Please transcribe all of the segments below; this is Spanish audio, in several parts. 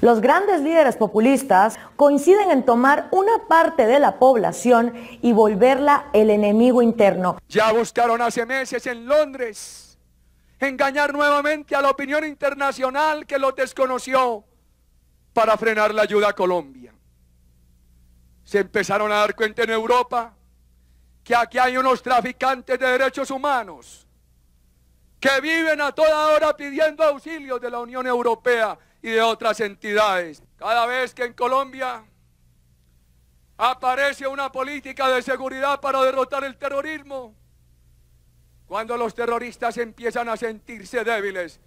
Los grandes líderes populistas coinciden en tomar una parte de la población y volverla el enemigo interno. Ya buscaron hace meses en Londres engañar nuevamente a la opinión internacional que los desconoció para frenar la ayuda a Colombia. Se empezaron a dar cuenta en Europa que aquí hay unos traficantes de derechos humanos que viven a toda hora pidiendo auxilios de la Unión Europea y de otras entidades. Cada vez que en Colombia aparece una política de seguridad para derrotar el terrorismo, cuando los terroristas empiezan a sentirse débiles,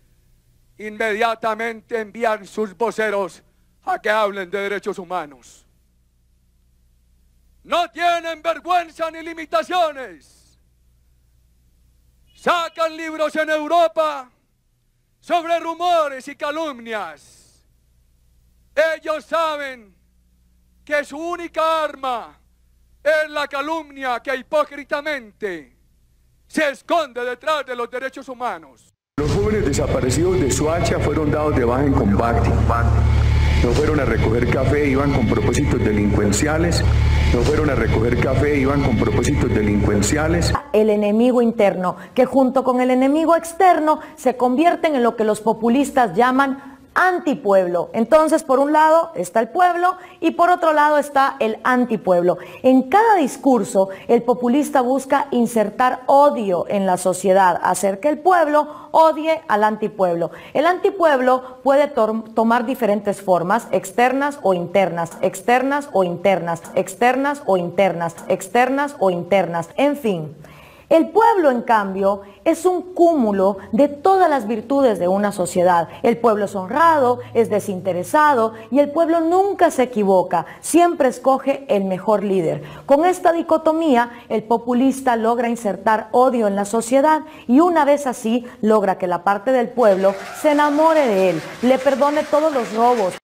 inmediatamente envían sus voceros a que hablen de derechos humanos. No tienen vergüenza ni limitaciones. Sacan libros en Europa sobre rumores y calumnias. Ellos saben que su única arma es la calumnia que hipócritamente se esconde detrás de los derechos humanos. Los jóvenes desaparecidos de Soacha fueron dados de baja en combate. No fueron a recoger café, iban con propósitos delincuenciales. No fueron a recoger café, iban con propósitos delincuenciales. El enemigo interno, que junto con el enemigo externo se convierten en lo que los populistas llaman antipueblo. Entonces, por un lado está el pueblo y por otro lado está el antipueblo. En cada discurso, el populista busca insertar odio en la sociedad, hacer que el pueblo odie al antipueblo. El antipueblo puede tomar diferentes formas, externas o internas, externas o internas, externas o internas, externas o internas, en fin. El pueblo, en cambio, es un cúmulo de todas las virtudes de una sociedad. El pueblo es honrado, es desinteresado y el pueblo nunca se equivoca, siempre escoge el mejor líder. Con esta dicotomía, el populista logra insertar odio en la sociedad y una vez así logra que la parte del pueblo se enamore de él, le perdone todos los robos.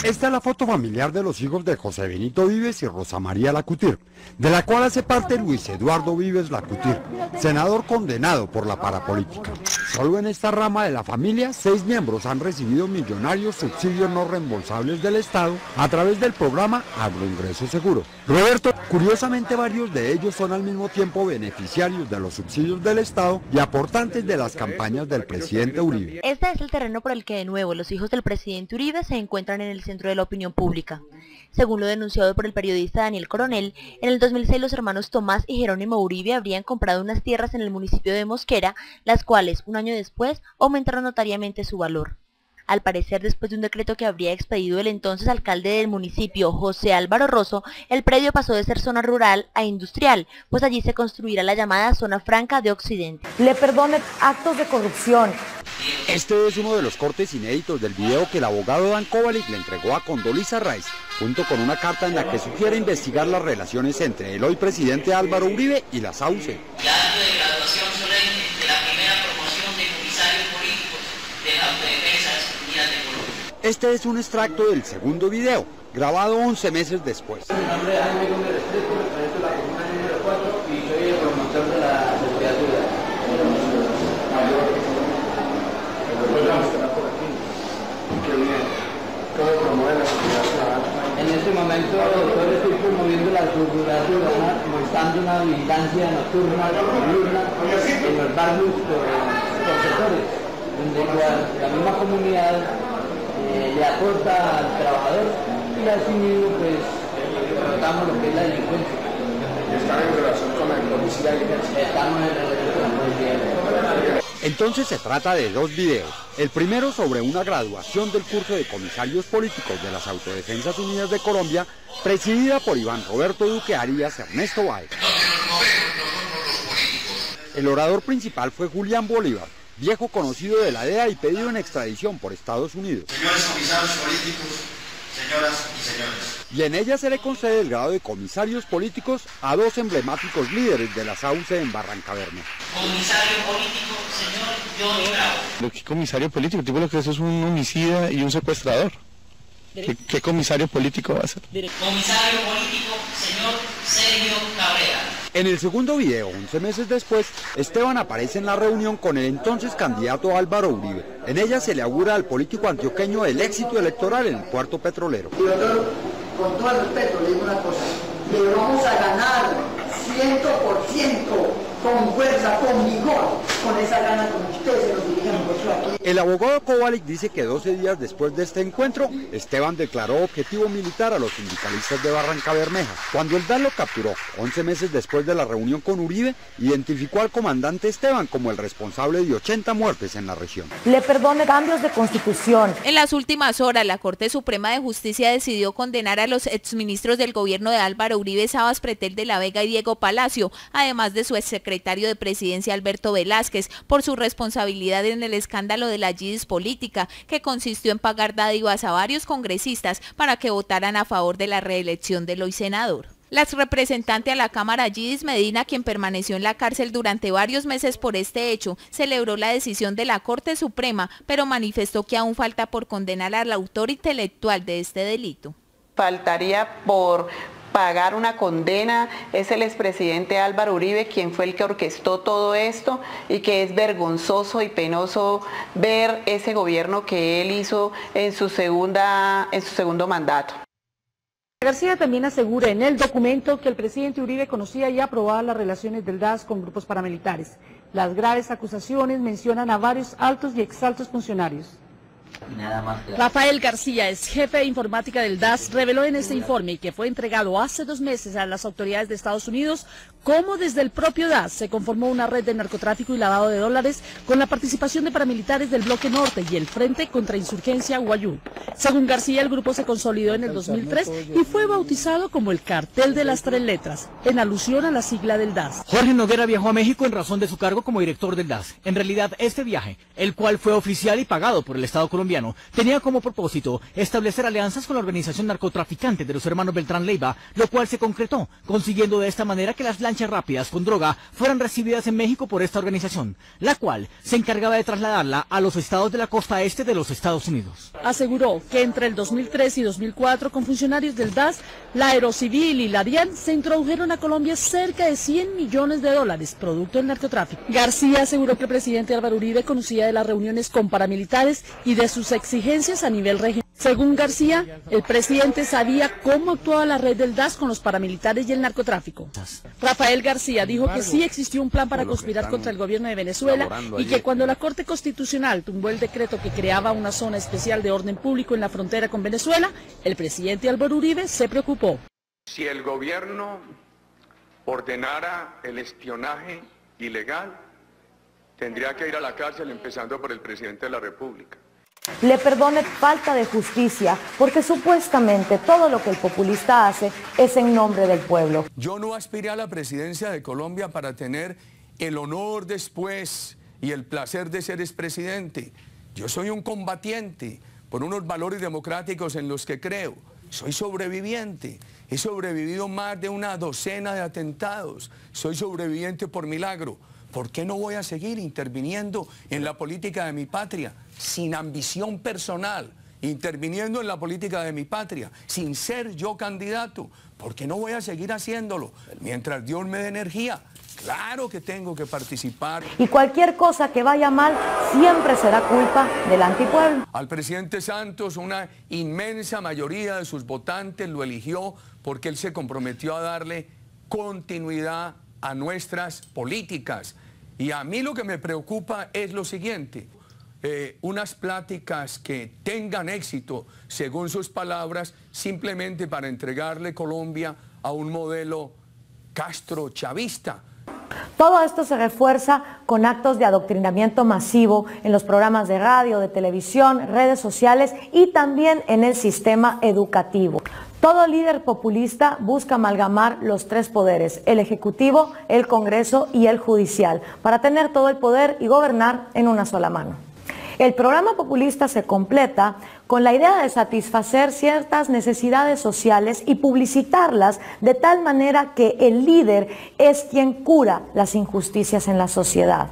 Esta es la foto familiar de los hijos de José Benito Vives y Rosa María Lacutir, de la cual hace parte Luis Eduardo Vives Lacutir, senador condenado por la parapolítica. Solo en esta rama de la familia, 6 miembros han recibido millonarios subsidios no reembolsables del Estado a través del programa Agroingreso Seguro. Roberto, curiosamente varios de ellos son al mismo tiempo beneficiarios de los subsidios del Estado y aportantes de las campañas del presidente Uribe. Este es el terreno por el que de nuevo los hijos del presidente Uribe se encuentran en el centro de la opinión pública. Según lo denunciado por el periodista Daniel Coronel, en el 2006 los hermanos Tomás y Jerónimo Uribe habrían comprado unas tierras en el municipio de Mosquera, las cuales, un año después, aumentaron notariamente su valor. Al parecer, después de un decreto que habría expedido el entonces alcalde del municipio, José Álvaro Rosso, el predio pasó de ser zona rural a industrial, pues allí se construirá la llamada Zona Franca de Occidente. Le perdone actos de corrupción. Este es uno de los cortes inéditos del video que el abogado Dan Kovalik le entregó a Condoleezza Rice, junto con una carta en la que sugiere investigar las relaciones entre el hoy presidente Álvaro Uribe y la SAUCE. Este es un extracto del segundo video, grabado 11 meses después. En este momento, doctor, estoy promoviendo la seguridad ciudadana, mostrando una vigilancia nocturna en los barrios por sectores, donde la misma comunidad le aporta al trabajador y así mismo pues tratamos lo que es la delincuencia. ¿Están en relación con la policía? Estamos en relación con la policía. Entonces se trata de 2 videos. El primero sobre una graduación del curso de comisarios políticos de las Autodefensas Unidas de Colombia, presidida por Iván Roberto Duque Arias Ernesto Báez. El orador principal fue Julián Bolívar, viejo conocido de la DEA y pedido en extradición por Estados Unidos. Señores comisarios políticos, señoras y señores. Y en ella se le concede el grado de comisarios políticos a 2 emblemáticos líderes de la SAUCE en Barrancabermeja. Comisario político, señor Johnny Bravo. ¿Qué comisario político? Tipo lo que eso es un homicida y un secuestrador. ¿Qué comisario político va a ser? Comisario político, señor Sergio Cabrera. En el segundo video, 11 meses después, Esteban aparece en la reunión con el entonces candidato Álvaro Uribe. En ella se le augura al político antioqueño el éxito electoral en el puerto petrolero. Y doctor, con todo el respeto, le digo una cosa, le vamos a ganar 100%, con fuerza, con vigor, con esa gana como ustedes se nos dirigen mucho aquí. El abogado Kovalik dice que 12 días después de este encuentro, Esteban declaró objetivo militar a los sindicalistas de Barrancabermeja. Cuando el DAS lo capturó, 11 meses después de la reunión con Uribe, identificó al comandante Esteban como el responsable de 80 muertes en la región. Le perdone cambios de constitución. En las últimas horas, la Corte Suprema de Justicia decidió condenar a los exministros del gobierno de Álvaro Uribe, Sabas Pretel de la Vega y Diego Palacio, además de su exsecretario de Presidencia Alberto Velázquez, por su responsabilidad en el escándalo de la Yidis política, que consistió en pagar dádivas a varios congresistas para que votaran a favor de la reelección del hoy senador. La exrepresentante a la Cámara Yidis Medina, quien permaneció en la cárcel durante varios meses por este hecho, celebró la decisión de la Corte Suprema, pero manifestó que aún falta por condenar al autor intelectual de este delito. Faltaría por pagar una condena, es el expresidente Álvaro Uribe quien fue el que orquestó todo esto y que es vergonzoso y penoso ver ese gobierno que él hizo en su segundo mandato. García también asegura en el documento que el presidente Uribe conocía y aprobaba las relaciones del DAS con grupos paramilitares. Las graves acusaciones mencionan a varios altos y exaltos funcionarios. Nada más claro. Rafael García, ex jefe de informática del DAS, reveló en este informe que fue entregado hace 2 meses a las autoridades de Estados Unidos cómo desde el propio DAS se conformó una red de narcotráfico y lavado de dólares con la participación de paramilitares del Bloque Norte y el Frente contra Insurgencia Guayú. Según García, el grupo se consolidó en el 2003 y fue bautizado como el Cartel de las 3 letras, en alusión a la sigla del DAS. Jorge Noguera viajó a México en razón de su cargo como director del DAS. En realidad, este viaje, el cual fue oficial y pagado por el Estado colombiano, tenía como propósito establecer alianzas con la organización narcotraficante de los hermanos Beltrán Leiva, lo cual se concretó, consiguiendo de esta manera que las lanchas rápidas con droga fueran recibidas en México por esta organización, la cual se encargaba de trasladarla a los estados de la costa este de los Estados Unidos. Aseguró que entre el 2003 y 2004, con funcionarios del DAS, la Aerocivil y la DIAN se introdujeron a Colombia cerca de $100 millones, producto del narcotráfico. García aseguró que el presidente Álvaro Uribe conocía de las reuniones con paramilitares y de sus exigencias a nivel regional. Según García, el presidente sabía cómo actuaba la red del DAS con los paramilitares y el narcotráfico. Rafael García dijo que sí existió un plan para conspirar contra el gobierno de Venezuela y que cuando la Corte Constitucional tumbó el decreto que creaba una zona especial de orden público en la frontera con Venezuela, el presidente Álvaro Uribe se preocupó. Si el gobierno ordenara el espionaje ilegal, tendría que ir a la cárcel, empezando por el presidente de la República. Le perdone falta de justicia, porque supuestamente todo lo que el populista hace es en nombre del pueblo. Yo no aspiré a la presidencia de Colombia para tener el honor después y el placer de ser expresidente. Yo soy un combatiente por unos valores democráticos en los que creo. Soy sobreviviente, he sobrevivido más de una docena de atentados, soy sobreviviente por milagro. ¿Por qué no voy a seguir interviniendo en la política de mi patria, sin ambición personal, interviniendo en la política de mi patria, sin ser yo candidato? ¿Por qué no voy a seguir haciéndolo? Mientras Dios me dé energía, claro que tengo que participar. Y cualquier cosa que vaya mal siempre será culpa del antipueblo. Al presidente Santos, una inmensa mayoría de sus votantes lo eligió porque él se comprometió a darle continuidad a nuestras políticas. Y a mí lo que me preocupa es lo siguiente, unas pláticas que tengan éxito, según sus palabras, simplemente para entregarle Colombia a un modelo castrochavista. Todo esto se refuerza con actos de adoctrinamiento masivo en los programas de radio, de televisión, redes sociales y también en el sistema educativo. Todo líder populista busca amalgamar los 3 poderes, el ejecutivo, el Congreso y el judicial, para tener todo el poder y gobernar en una sola mano. El programa populista se completa con la idea de satisfacer ciertas necesidades sociales y publicitarlas de tal manera que el líder es quien cura las injusticias en la sociedad.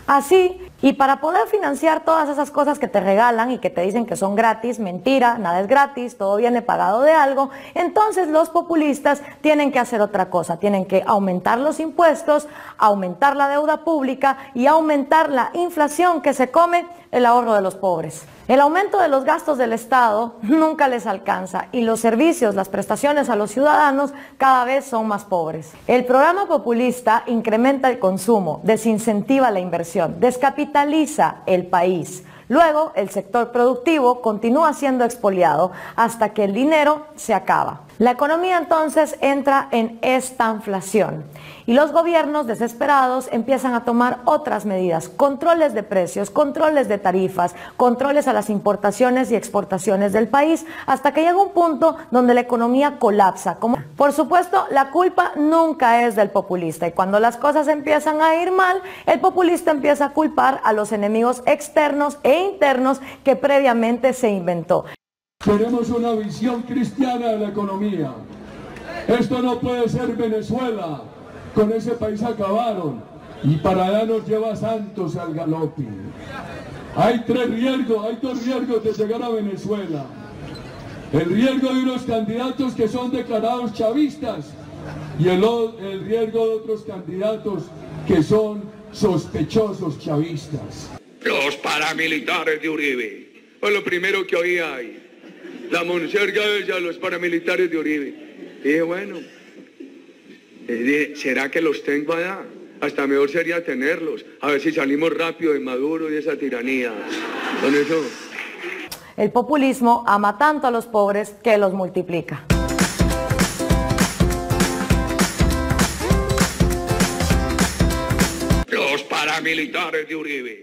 Así, Y para poder financiar todas esas cosas que te regalan y que te dicen que son gratis, mentira, nada es gratis, todo viene pagado de algo, entonces los populistas tienen que hacer otra cosa, tienen que aumentar los impuestos, aumentar la deuda pública y aumentar la inflación que se come el ahorro de los pobres. El aumento de los gastos del Estado nunca les alcanza y los servicios, las prestaciones a los ciudadanos cada vez son más pobres. El programa populista incrementa el consumo, desincentiva la inversión, descapitaliza el país. Luego, el sector productivo continúa siendo expoliado hasta que el dinero se acaba. La economía entonces entra en estanflación y los gobiernos desesperados empiezan a tomar otras medidas, controles de precios, controles de tarifas, controles a las importaciones y exportaciones del país, hasta que llega un punto donde la economía colapsa. Por supuesto, la culpa nunca es del populista y cuando las cosas empiezan a ir mal, el populista empieza a culpar a los enemigos externos e internos que previamente se inventó. Tenemos una visión cristiana de la economía. Esto no puede ser Venezuela. Con ese país acabaron. Y para allá nos lleva Santos al galope. Hay dos riesgos de llegar a Venezuela. El riesgo de unos candidatos que son declarados chavistas y el riesgo de otros candidatos que son sospechosos chavistas. Los paramilitares de Uribe. Fue lo primero que oí ahí. La monserga de los paramilitares de Uribe. Y dije, bueno, ¿será que los tengo allá? Hasta mejor sería tenerlos. A ver si salimos rápido de Maduro y de esa tiranía. Con eso. El populismo ama tanto a los pobres que los multiplica. Los paramilitares de Uribe.